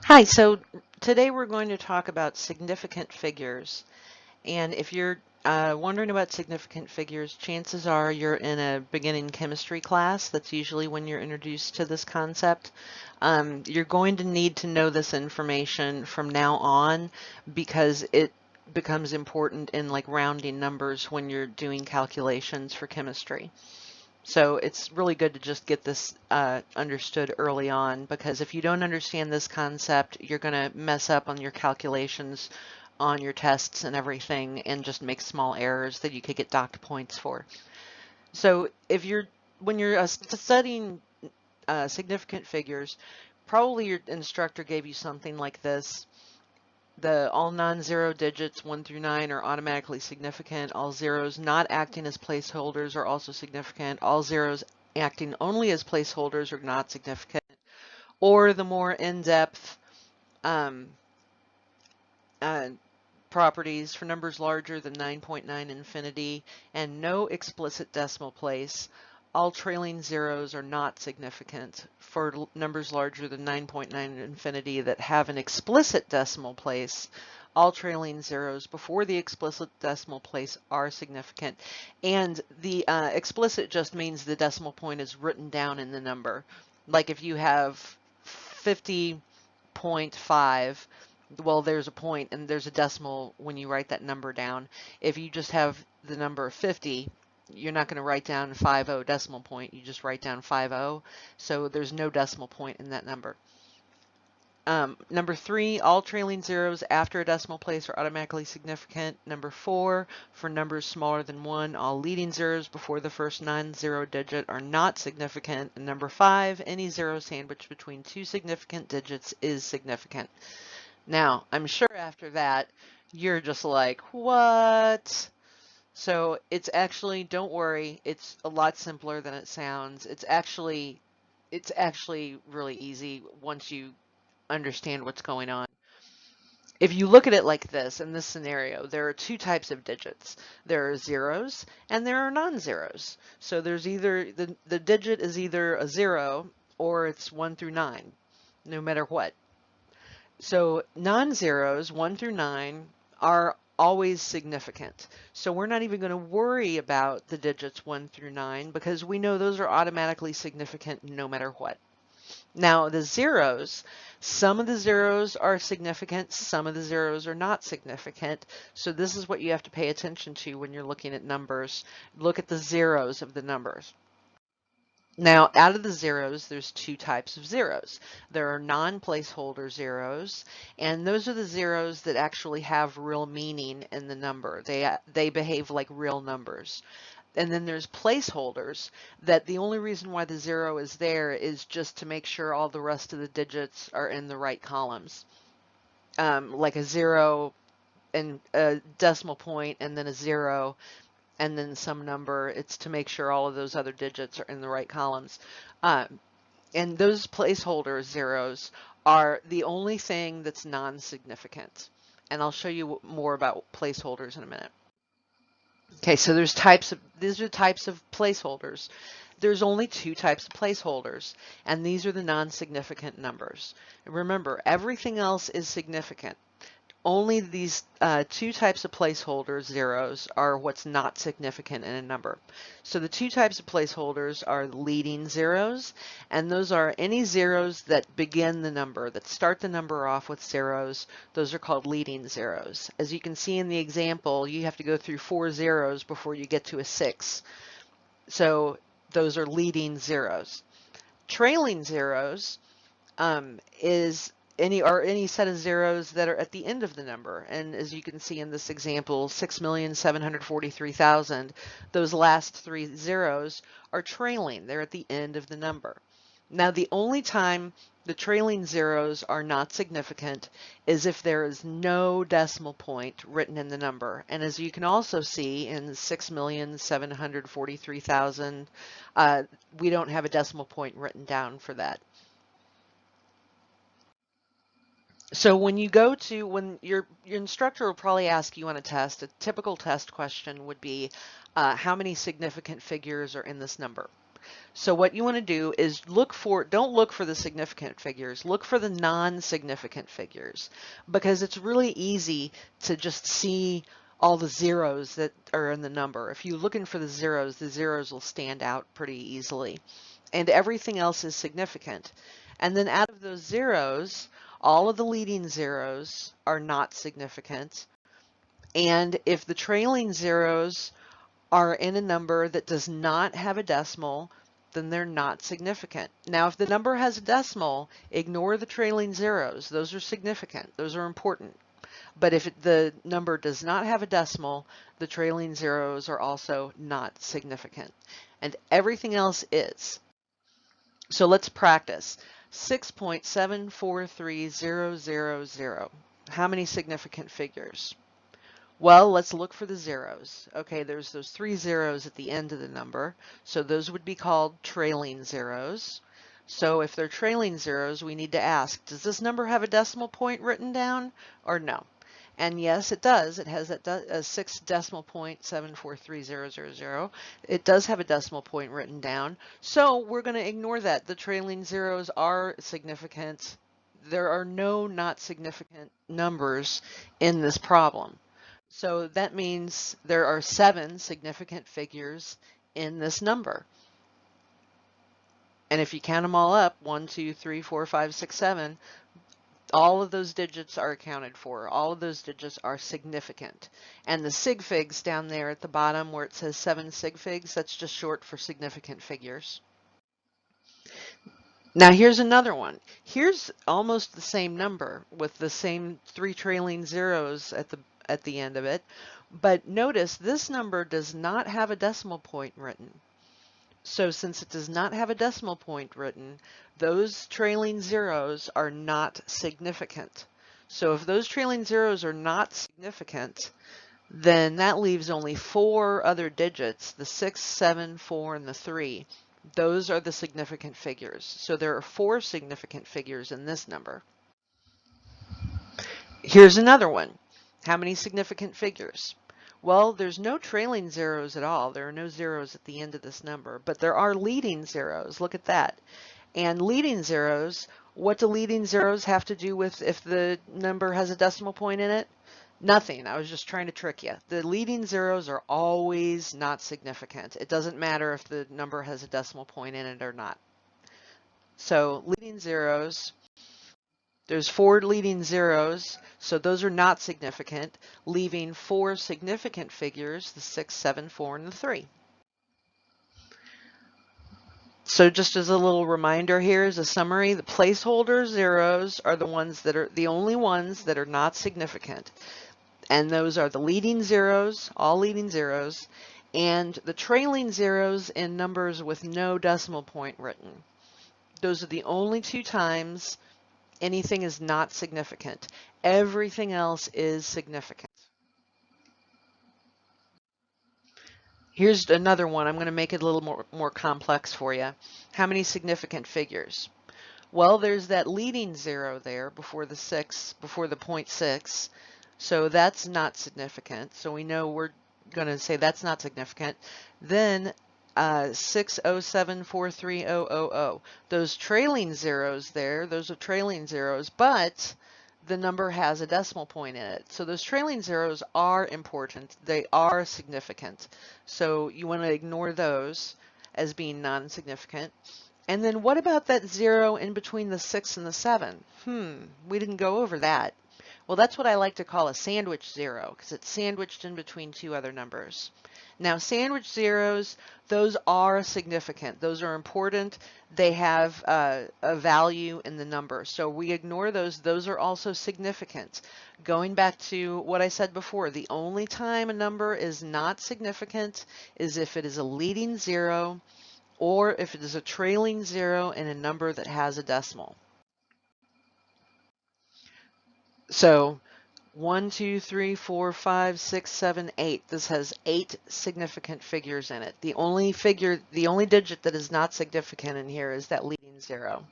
Hi, so today we're going to talk about significant figures. And if you're wondering about significant figures, chances are you're in a beginning chemistry class. That's usually when you're introduced to this concept. You're going to need to know this information from now on because it becomes important in like rounding numbers when you're doing calculations for chemistry. So it's really good to just get this understood early on, because if you don't understand this concept, you're going to mess up on your calculations on your tests and everything and just make small errors that you could get docked points for. So when you're studying significant figures, probably your instructor gave you something like this. All non-zero digits 1 through 9 are automatically significant. All zeros not acting as placeholders are also significant. All zeros acting only as placeholders are not significant. Or the more in-depth um, uh, properties for numbers larger than 9.9 infinity and no explicit decimal place. All trailing zeros are not significant. For numbers larger than 9.9 infinity that have an explicit decimal place, all trailing zeros before the explicit decimal place are significant. And the explicit just means the decimal point is written down in the number. Like if you have 50.5, well, there's a point and there's a decimal when you write that number down. If you just have the number 50, you're not going to write down 50 decimal point. You just write down 50. So there's no decimal point in that number. Number 3, all trailing zeros after a decimal place are automatically significant. Number 4, for numbers smaller than 1, all leading zeros before the first non-zero digit are not significant. And number 5, any zero sandwiched between two significant digits is significant. Now, I'm sure after that, you're just like, what? So it's actually, don't worry, it's a lot simpler than it sounds. It's actually really easy once you understand what's going on. If you look at it like this, in this scenario, there are two types of digits. There are zeros and there are non-zeros. So there's either, the digit is either a zero or it's 1 through 9, no matter what. So non-zeros, 1 through 9, are always significant. So we're not even going to worry about the digits 1 through 9 because we know those are automatically significant no matter what. Now the zeros, some of the zeros are significant, some of the zeros are not significant. So this is what you have to pay attention to when you're looking at numbers. Look at the zeros of the numbers. Now, out of the zeros, there's two types of zeros. There are non-placeholder zeros, and those are the zeros that actually have real meaning in the number. They behave like real numbers. And then there's placeholders that the only reason why the zero is there is just to make sure all the rest of the digits are in the right columns. Like a zero and a decimal point and then a zero and then some number. It's to make sure all of those other digits are in the right columns. And those placeholder zeros are the only thing that's non-significant. And I'll show you more about placeholders in a minute. Okay, so these are types of placeholders. There's only two types of placeholders, and these are the non-significant numbers. And remember, everything else is significant. Only these two types of placeholder zeros are what's not significant in a number. So the two types of placeholders are leading zeros, and those are any zeros that begin the number, that start the number off with zeros. Those are called leading zeros. As you can see in the example, you have to go through 4 zeros before you get to a 6. So those are leading zeros. Trailing zeros is any set of zeros that are at the end of the number. And as you can see in this example, 6,743,000, those last 3 zeros are trailing. They're at the end of the number. Now, the only time the trailing zeros are not significant is if there is no decimal point written in the number. And as you can also see in 6,743,000, we don't have a decimal point written down for that. So when your instructor will probably ask you on a test, a typical test question would be, how many significant figures are in this number? So what you want to do is don't look for the significant figures, look for the non-significant figures, because it's really easy to just see all the zeros that are in the number. If you're looking for the zeros will stand out pretty easily. And everything else is significant. And then out of those zeros, all of the leading zeros are not significant. And if the trailing zeros are in a number that does not have a decimal, then they're not significant. Now, if the number has a decimal, ignore the trailing zeros. Those are significant. Those are important. But if the number does not have a decimal, the trailing zeros are also not significant. And everything else is. So let's practice. 6.743000. How many significant figures? Well, let's look for the zeros. Okay, there's those 3 zeros at the end of the number, so those would be called trailing zeros. So if they're trailing zeros, we need to ask, does this number have a decimal point written down or no? And yes, it does. It has a 6 decimal point, 74300. It does have a decimal point written down. So we're going to ignore that. The trailing zeros are significant. There are no not significant numbers in this problem. So that means there are 7 significant figures in this number. And if you count them all up, 1, 2, 3, 4, 5, 6, 7, all of those digits are accounted for. All of those digits are significant. And the sig figs down there at the bottom where it says 7 sig figs, that's just short for significant figures. Now here's another one. Here's almost the same number with the same 3 trailing zeros at the end of it. But notice this number does not have a decimal point written. So since it does not have a decimal point written, those trailing zeros are not significant. So if those trailing zeros are not significant, then that leaves only 4 other digits, the 6, 7, 4, and the 3. Those are the significant figures. So there are 4 significant figures in this number. Here's another one. How many significant figures? Well, there's no trailing zeros at all. There are no zeros at the end of this number, but there are leading zeros. Look at that. And leading zeros, what do leading zeros have to do with if the number has a decimal point in it? Nothing. I was just trying to trick you. The leading zeros are always not significant. It doesn't matter if the number has a decimal point in it or not. So leading zeros, there's 4 leading zeros, so those are not significant, leaving 4 significant figures, the 6, 7, 4, and the 3. So just as a little reminder here, as a summary, the placeholder zeros are the only ones that are not significant. And those are the leading zeros, all leading zeros, and the trailing zeros in numbers with no decimal point written. Those are the only 2 times anything is not significant. Everything else is significant. Here's another one. I'm going to make it a little more complex for you. How many significant figures? Well, there's that leading zero there before the 6, before the 0.6. So that's not significant. So we know we're going to say that's not significant. Then 6074300. Those trailing zeros there, those are trailing zeros, but the number has a decimal point in it. So those trailing zeros are important. They are significant. So you want to ignore those as being non-significant. And then what about that 0 in between the 6 and the 7? We didn't go over that. Well, that's what I like to call a sandwich 0 because it's sandwiched in between 2 other numbers. Now, sandwich zeros, those are significant. Those are important. They have a value in the number. So we ignore those. Those are also significant. Going back to what I said before, the only time a number is not significant is if it is a leading 0 or if it is a trailing 0 in a number that has a decimal. So 1, 2, 3, 4, 5, 6, 7, 8. This has 8 significant figures in it. The only digit that is not significant in here is that leading 0.